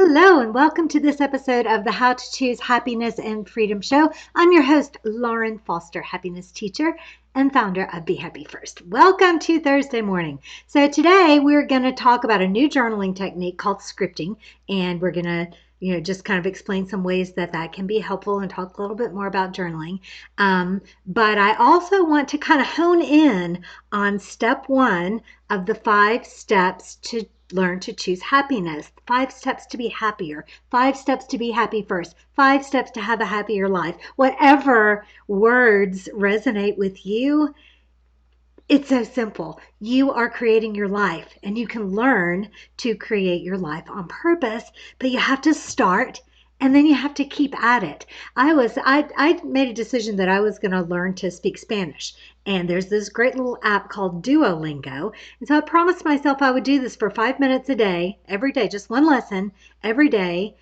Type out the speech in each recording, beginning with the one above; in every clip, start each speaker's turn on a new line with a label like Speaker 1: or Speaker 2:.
Speaker 1: Hello, and welcome to this episode of the How to Choose Happiness and Freedom Show. I'm your host, Lauren Foster, happiness teacher and founder of Be Happy First. Welcome to Thursday morning. So today we're going to talk about a new journaling technique called scripting, and we're going to just kind of explain some ways that can be helpful and talk a little bit more about journaling. But I also want to kind of hone in on step one of the 5 steps to learn to choose happiness. 5 steps to be happier. 5 steps to be happy first. 5 steps to have a happier life. Whatever words resonate with you, it's so simple. You are creating your life, and you can learn to create your life on purpose, but you have to start and then you have to keep at it. I made a decision that I was going to learn to speak Spanish. And there's this great little app called Duolingo. And so I promised myself I would do this for 5 minutes a day, every day, just one lesson every day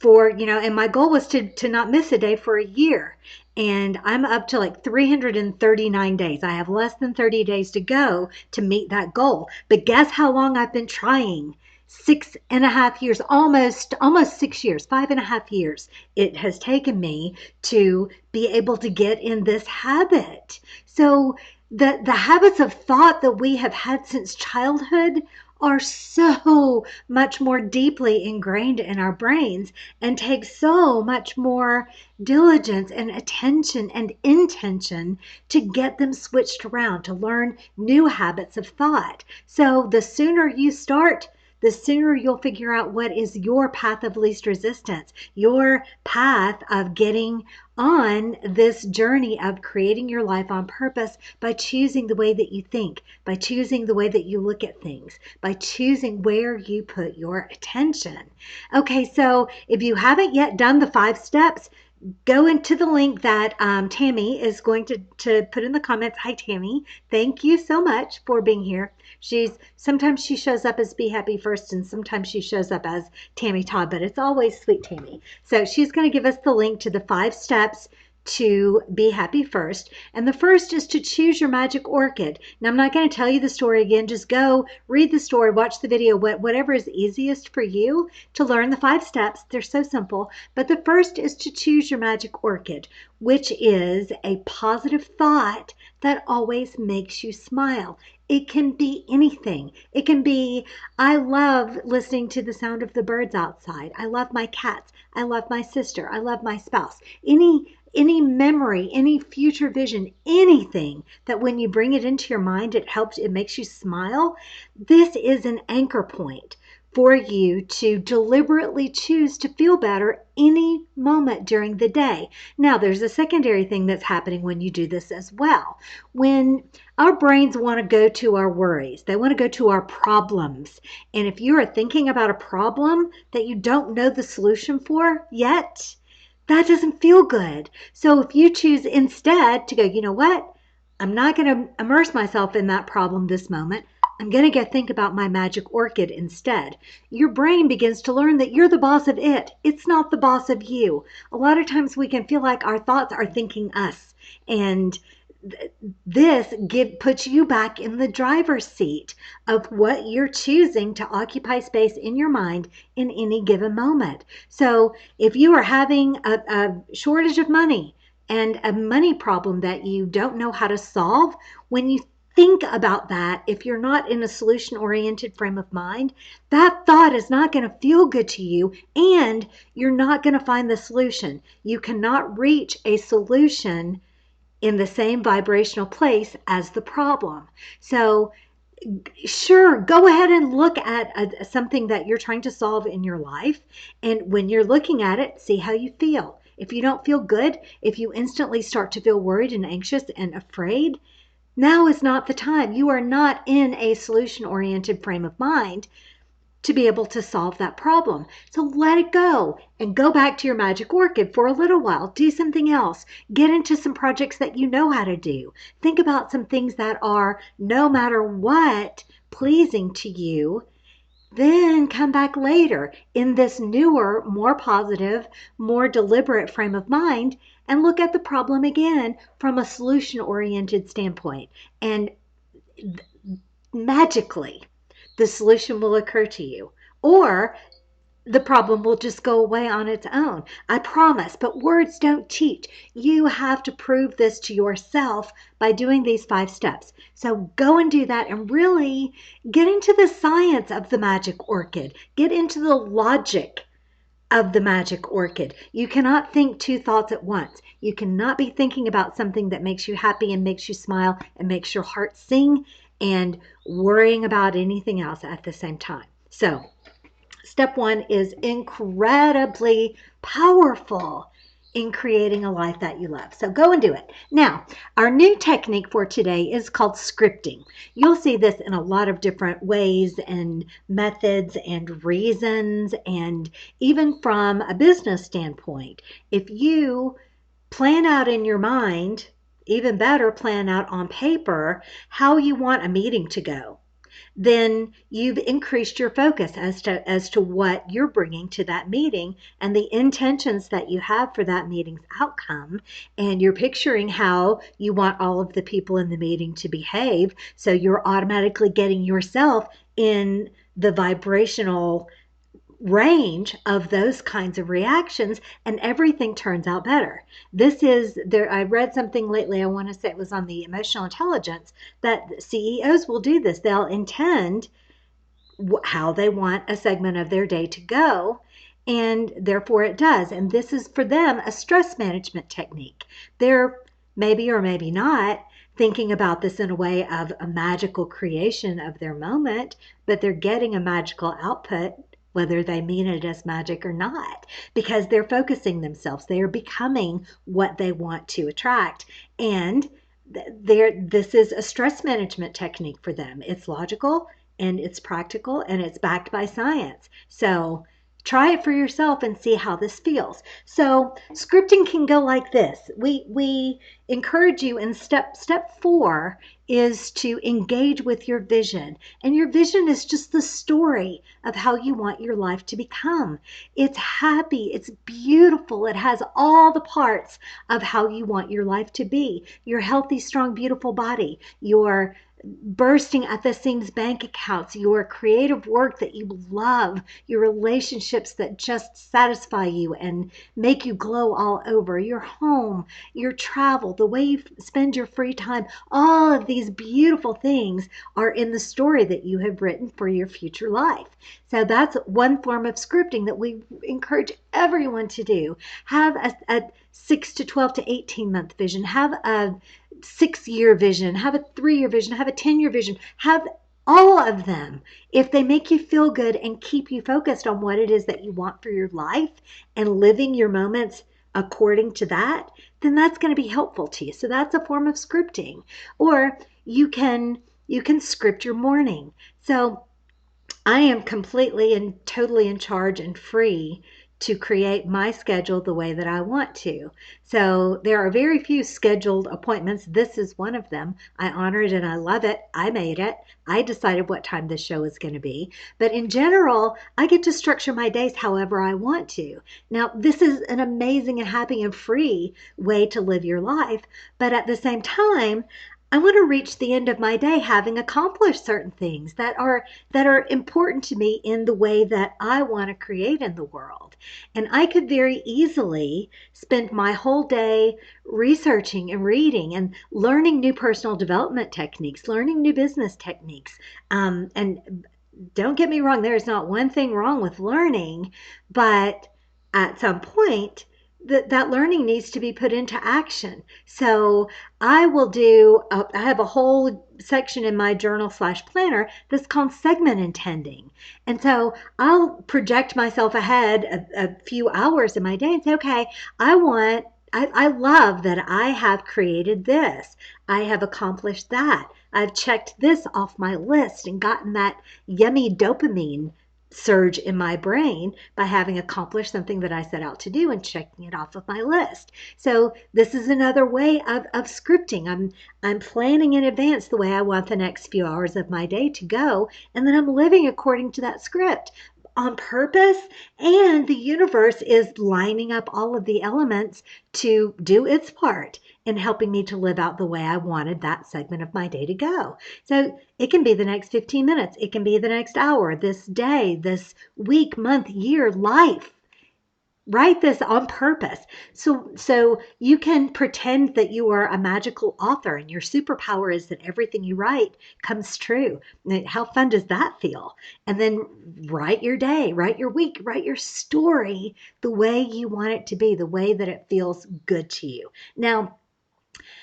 Speaker 1: and my goal was to not miss a day for a year. And I'm up to like 339 days. I have less than 30 days to go to meet that goal. But guess how long I've been trying? 6.5 years, almost 6 years, 5.5 years. It has taken me to be able to get in this habit. So the habits of thought that we have had since childhood are so much more deeply ingrained in our brains and take so much more diligence and attention and intention to get them switched around, to learn new habits of thought. So the sooner you start, the sooner you'll figure out what is your path of least resistance, your path of getting on this journey of creating your life on purpose by choosing the way that you think, by choosing the way that you look at things, by choosing where you put your attention. Okay, so if you haven't yet done the 5 steps, go into the link that Tammy is going to put in the comments. Hi, Tammy. Thank you so much for being here. Sometimes she shows up as Be Happy First, and sometimes she shows up as Tammy Todd, but it's always Sweet Tammy. So she's going to give us the link to the 5 steps to be happy first. And the first is to choose your magic orchid. Now, I'm not going to tell you the story again. Just go read the story, watch the video, whatever is easiest for you to learn the 5 steps. They're so simple. But the first is to choose your magic orchid, which is a positive thought that always makes you smile. It can be anything. It can be, I love listening to the sound of the birds outside. I love my cats. I love my sister. I love my spouse. Any memory, any future vision, anything that when you bring it into your mind, it makes you smile. This is an anchor point for you to deliberately choose to feel better any moment during the day. Now, there's a secondary thing that's happening when you do this as well. When our brains want to go to our worries, they want to go to our problems. And if you are thinking about a problem that you don't know the solution for yet, that doesn't feel good. So if you choose instead to go, you know what? I'm not going to immerse myself in that problem this moment. I'm going to go think about my magic orchid instead. Your brain begins to learn that you're the boss of it. It's not the boss of you. A lot of times we can feel like our thoughts are thinking us. And this puts you back in the driver's seat of what you're choosing to occupy space in your mind in any given moment. So if you are having a shortage of money and a money problem that you don't know how to solve, when you think about that, if you're not in a solution-oriented frame of mind, that thought is not going to feel good to you, and you're not going to find the solution. You cannot reach a solution in the same vibrational place as the problem. So sure, go ahead and look at something that you're trying to solve in your life. And when you're looking at it, see how you feel. If you don't feel good, if you instantly start to feel worried and anxious and afraid, now is not the time. You are not in a solution-oriented frame of mind to be able to solve that problem. So let it go and go back to your magic orchid for a little while. Do something else. Get into some projects that you know how to do. Think about some things that are, no matter what, pleasing to you. Then come back later in this newer, more positive, more deliberate frame of mind and look at the problem again from a solution-oriented standpoint. And magically, the solution will occur to you. Or the problem will just go away on its own. I promise, but words don't teach. You have to prove this to yourself by doing these 5 steps. So go and do that and really get into the science of the magic orchid. Get into the logic of the magic orchid. You cannot think 2 thoughts at once. You cannot be thinking about something that makes you happy and makes you smile and makes your heart sing and worrying about anything else at the same time. So, step 1 is incredibly powerful in creating a life that you love. So go and do it. Now, our new technique for today is called scripting. You'll see this in a lot of different ways and methods and reasons, and even from a business standpoint. If you plan out in your mind, even better, plan out on paper how you want a meeting to go, then you've increased your focus as to what you're bringing to that meeting and the intentions that you have for that meeting's outcome. And you're picturing how you want all of the people in the meeting to behave. So you're automatically getting yourself in the vibrational range of those kinds of reactions, and everything turns out better. This is there. I read something lately, I want to say it was on the emotional intelligence, that CEOs will do this. They'll intend how they want a segment of their day to go, and therefore it does. And this is for them a stress management technique. They're maybe or maybe not thinking about this in a way of a magical creation of their moment, but they're getting a magical output whether they mean it as magic or not, because they're focusing themselves. They are becoming what they want to attract. And this is a stress management technique for them. It's logical and it's practical and it's backed by science. So try it for yourself and see how this feels. So scripting can go like this. We encourage you in step 4 is to engage with your vision. And your vision is just the story of how you want your life to become. It's happy, it's beautiful, it has all the parts of how you want your life to be. Your healthy, strong, beautiful body, your bursting at the seams bank accounts, your creative work that you love, your relationships that just satisfy you and make you glow all over, your home, your travel, the way you spend your free time. All of these beautiful things are in the story that you have written for your future life. So that's one form of scripting that we encourage everyone to do. Have a 6 to 12 to 18 month vision. Have a 6-year vision, have a 3-year vision, have a 10-year vision, have all of them. If they make you feel good and keep you focused on what it is that you want for your life and living your moments according to that, then that's going to be helpful to you. So that's a form of scripting. Or you can script your morning. So I am completely and totally in charge and free to create my schedule the way that I want to. So there are very few scheduled appointments. This is one of them. I honor it and I love it. I made it. I decided what time this show is going to be. But in general, I get to structure my days however I want to. Now, this is an amazing and happy and free way to live your life. But at the same time, I want to reach the end of my day having accomplished certain things that are important to me in the way that I want to create in the world. And I could very easily spend my whole day researching and reading and learning new personal development techniques, learning new business techniques. And don't get me wrong, there's not one thing wrong with learning, but at some point, that learning needs to be put into action. So I have a whole section in my journal/planner that's called segment intending. And so I'll project myself ahead a few hours in my day and say, okay, I love that I have created this. I have accomplished that. I've checked this off my list and gotten that yummy dopamine surge in my brain by having accomplished something that I set out to do and checking it off of my list. So this is another way of scripting. I'm planning in advance the way I want the next few hours of my day to go, and then I'm living according to that script. on purpose, and the universe is lining up all of the elements to do its part in helping me to live out the way I wanted that segment of my day to go. So it can be the next 15 minutes, it can be the next hour, this day, this week, month, year, life. Write this on purpose. So you can pretend that you are a magical author and your superpower is that everything you write comes true. How fun does that feel? And then write your day, write your week, write your story the way you want it to be, the way that it feels good to you. Now,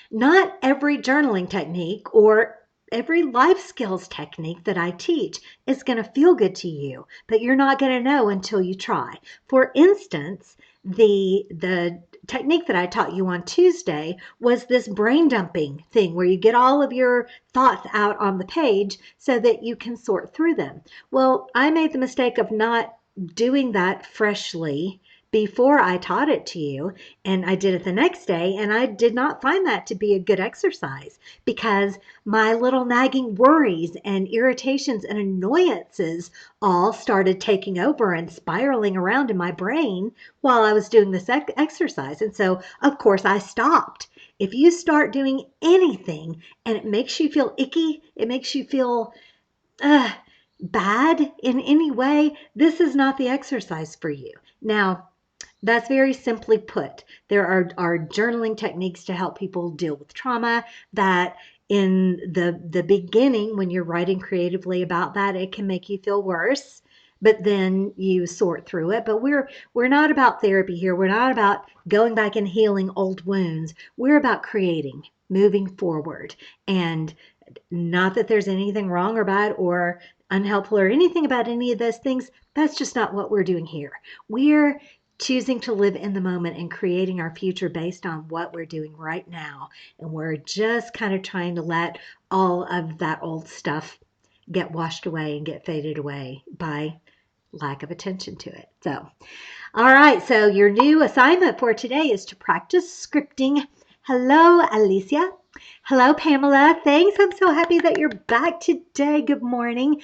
Speaker 1: not every journaling technique or every life skills technique that I teach is going to feel good to you, but you're not going to know until you try. For instance, the technique that I taught you on Tuesday was this brain dumping thing where you get all of your thoughts out on the page so that you can sort through them. Well, I made the mistake of not doing that freshly before I taught it to you, and I did it the next day, and I did not find that to be a good exercise because my little nagging worries and irritations and annoyances all started taking over and spiraling around in my brain while I was doing this exercise. And so, of course, I stopped. If you start doing anything and it makes you feel icky, it makes you feel bad in any way, this is not the exercise for you. Now, that's very simply put. There are journaling techniques to help people deal with trauma that in the beginning, when you're writing creatively about that, it can make you feel worse, but then you sort through it. But we're not about therapy here. We're not about going back and healing old wounds. We're about creating, moving forward. And not that there's anything wrong or bad or unhelpful or anything about any of those things. That's just not what we're doing here. We're choosing to live in the moment and creating our future based on what we're doing right now. And we're just kind of trying to let all of that old stuff get washed away and get faded away by lack of attention to it. So, all right. So your new assignment for today is to practice scripting. Hello, Alicia. Hello, Pamela. Thanks. I'm so happy that you're back today. Good morning.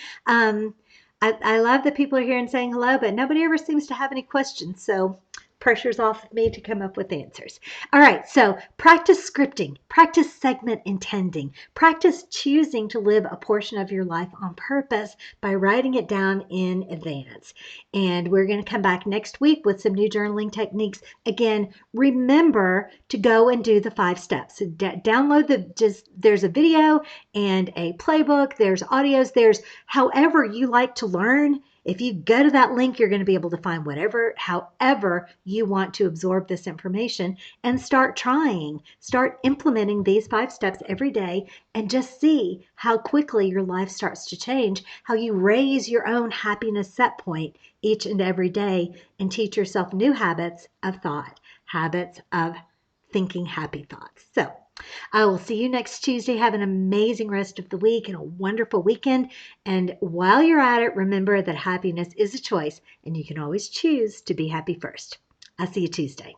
Speaker 1: I love that people are here and saying hello, but nobody ever seems to have any questions. So pressure's off of me to come up with answers. All right, so practice scripting, practice segment intending, practice choosing to live a portion of your life on purpose by writing it down in advance. And we're going to come back next week with some new journaling techniques. Again, remember to go and do the 5 steps. So download there's a video and a playbook, there's audios, there's however you like to learn. If you go to that link, you're going to be able to find however you want to absorb this information and start trying. Start implementing these 5 steps every day and just see how quickly your life starts to change, how you raise your own happiness set point each and every day and teach yourself new habits of thought, habits of thinking happy thoughts. So I will see you next Tuesday. Have an amazing rest of the week and a wonderful weekend. And while you're at it, remember that happiness is a choice and you can always choose to be happy first. I'll see you Tuesday.